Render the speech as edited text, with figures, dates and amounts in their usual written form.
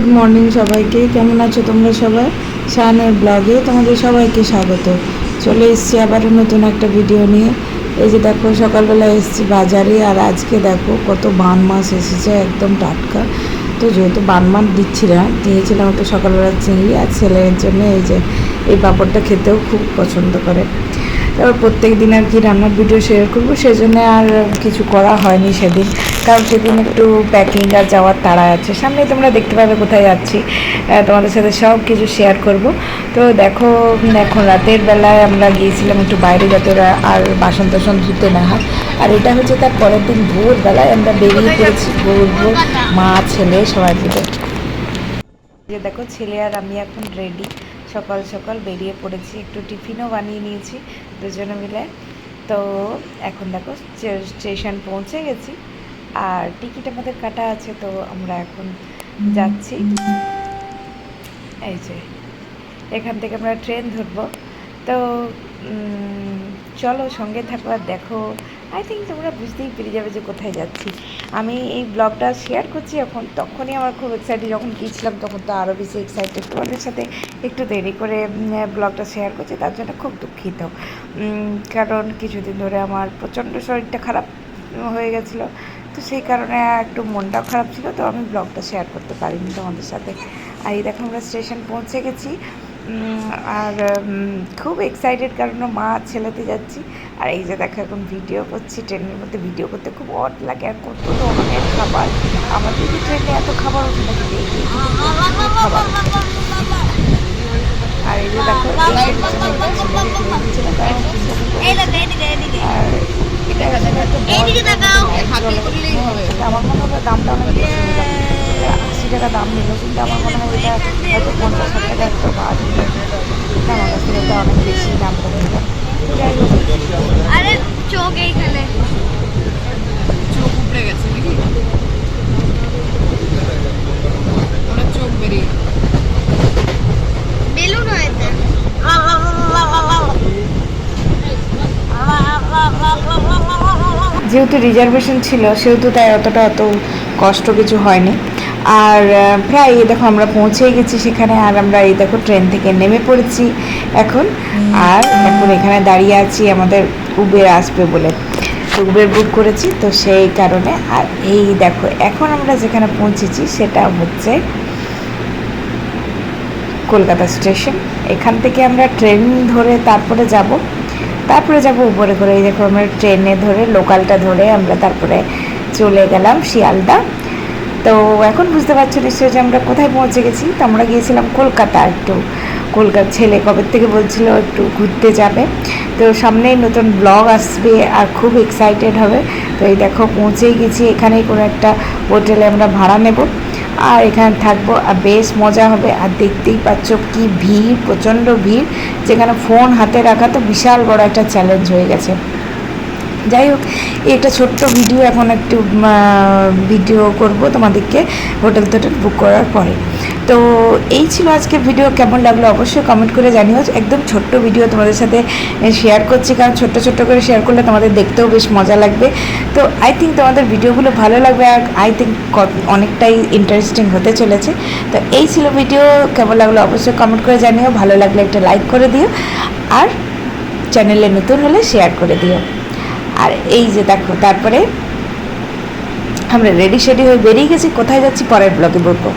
Good morning সবাইকে, কেমন আছো তোমরা সবাই? শাহানের ব্লগে তোমাদের সবাইকে স্বাগত। চলে এসেছি আবারও নতুন একটা ভিডিও নিয়ে। এই যে দেখো, সকালবেলা এসেছি বাজারে, আর আজকে দেখো কত বান মাছ এসেছে, একদম টাটকা। তো যেহেতু বান মাছ দিচ্ছি না, দিয়েছিলাম একটু সকালবেলা চিংড়ি, আর ছেলের জন্য এই যে এই পাঁপড়টা খেতেও খুব পছন্দ করে। তারপর প্রত্যেক দিন আর কি রান্নার ভিডিও শেয়ার করবো, সেজন্য আর কিছু করা হয়নি সেদিন, কারণ সেদিন একটু প্যাকিং আর যাওয়ার তাড়া আছে। সামনে তোমরা দেখতে পাবে কোথায় যাচ্ছি, তোমাদের সাথে সব কিছু শেয়ার করব। তো দেখো, এখন রাতের বেলায় আমরা গিয়েছিলাম একটু বাইরে, যাতে আর বাসন টাসন ধুতে না হয়। আর এটা হচ্ছে তার পরের দিন ভোরবেলায় আমরা বেরিয়ে পড়েছি, ভোর মা ছেলে সবাই মিলে। যে দেখো, ছেলে আর আমি এখন রেডি, সকাল সকাল বেরিয়ে পড়েছি, একটু টিফিনও বানিয়ে নিয়েছি দুজনে মিলে। তো এখন দেখো স্টেশন পৌঁছে গেছি, আর টিকিট আমাদের কাটা আছে, তো আমরা এখন যাচ্ছি। এই যে এখান থেকে আমরা ট্রেন ধরবো। তো চলো সঙ্গে থাকো আর দেখো। আই থিঙ্ক তোমরা বুঝতেই পেরে যাবে যে কোথায় যাচ্ছি। আমি এই ব্লগটা শেয়ার করছি এখন, তখনই আমার খুব এক্সাইটেড, যখন গিয়েছিলাম তখন তো আরও বেশি এক্সাইটেড। তোমাদের সাথে একটু দেরি করে ব্লগটা শেয়ার করছি, তার জন্য খুব দুঃখিত। কারণ কিছুদিন ধরে আমার প্রচণ্ড শরীরটা খারাপ হয়ে গেছিলো, তো সেই কারণে একটু মনটাও খারাপ ছিল, তো আমি ব্লগটা শেয়ার করতে পারিনি তোমাদের সাথে। আর এই দেখো, আমরা স্টেশন পৌঁছে গেছি, আর খুব এক্সাইটেড, কারণ মা ছেলেতে যাচ্ছি। আর এই যে দেখো, এখন ভিডিও করছি। ট্রেনের মধ্যে ভিডিও করতে খুব অড লাগে, আর কত ধরনের খাবার। আমাদের কি ট্রেনে এত খাবার ওঠে নাকি, দেখি খাবার। আর এই যে দেখো, আর আমার মনে হয় দামটা অনেক বেশি নিল, 80 টাকা দাম নিল, কিন্তু আমার মনে হয় এটা হয়তো 50-60 টাকা একটা বাদ নিল। আমার কাছে এটা অনেক বেশি দামটা নিল। যাই হোক, আরে চোখ এইখানে, চোখ উপড়ে গেছে নাকি, ওরা চোখ বেরিয়ে বেলুন হয়েছে। যেহেতু রিজার্ভেশন ছিল, সেহেতু তাই অত কষ্ট কিছু হয়নি। আর প্রায় দেখো আমরা পৌঁছেই গেছি সেখানে, আর আমরা এই দেখো ট্রেন থেকে নেমে পড়েছি এখন। আর এখন এখানে দাঁড়িয়ে আছি আমাদের উবের আসবে বলে, উবের বুক করেছি, তো সেই কারণে। আর এই দেখো, এখন আমরা যেখানে পৌঁছেছি সেটা হচ্ছে কলকাতা স্টেশন। এখান থেকে আমরা ট্রেন ধরে তারপরে যাব উপরে করে। এই দেখো, আমরা ট্রেনে ধরে, লোকালটা ধরে আমরা তারপরে চলে গেলাম শিয়ালদা। তো এখন বুঝতে পারছো নিশ্চয়ই যে আমরা কোথায় পৌঁছে গেছি। তো আমরা গিয়েছিলাম কলকাতা, একটু কলকাতা, ছেলে কবে থেকে বলছিল একটু ঘুরতে যাবে, তো সামনেই নতুন ব্লগ আসবে আর খুব এক্সাইটেড হবে। তো এই দেখো, পৌঁছেই গেছি। এখানেই কোনো একটা হোটেলে আমরা ভাড়া নেব, আর এখানে থাকবো, আর বেশ মজা হবে। আর দেখতেই পাচ্ছ কি ভিড়, প্রচণ্ড ভিড়, যেখানে ফোন হাতে রাখা তো বিশাল বড় একটা চ্যালেঞ্জ হয়ে গেছে। যাই হোক, একটা ছোট্ট ভিডিও, এখন একটু ভিডিও করব তোমাদেরকে হোটেল বুক করার পরে। তো এই ছিল আজকের ভিডিও, কেমন লাগলো অবশ্যই কমেন্ট করে জানিও। একদম ছোট্ট ভিডিও তোমাদের সাথে শেয়ার করছি, কারণ ছোট্ট করে শেয়ার করলে তোমাদের দেখতেও বেশ মজা লাগবে। তো আই থিঙ্ক তোমাদের ভিডিওগুলো ভালো লাগবে, আর আই থিঙ্ক অনেকটাই ইন্টারেস্টিং হতে চলেছে। তো এই ছিল ভিডিও, কেমন লাগলো অবশ্যই কমেন্ট করে জানিও। ভালো লাগলে একটা লাইক করে দিও, আর চ্যানেলে নতুন হলে শেয়ার করে দিও। আর এই যে দেখো, তারপরে আমরা রেডি হয়ে বেরিয়ে গেছি। কোথায় যাচ্ছি পরের ব্লগে বলবো।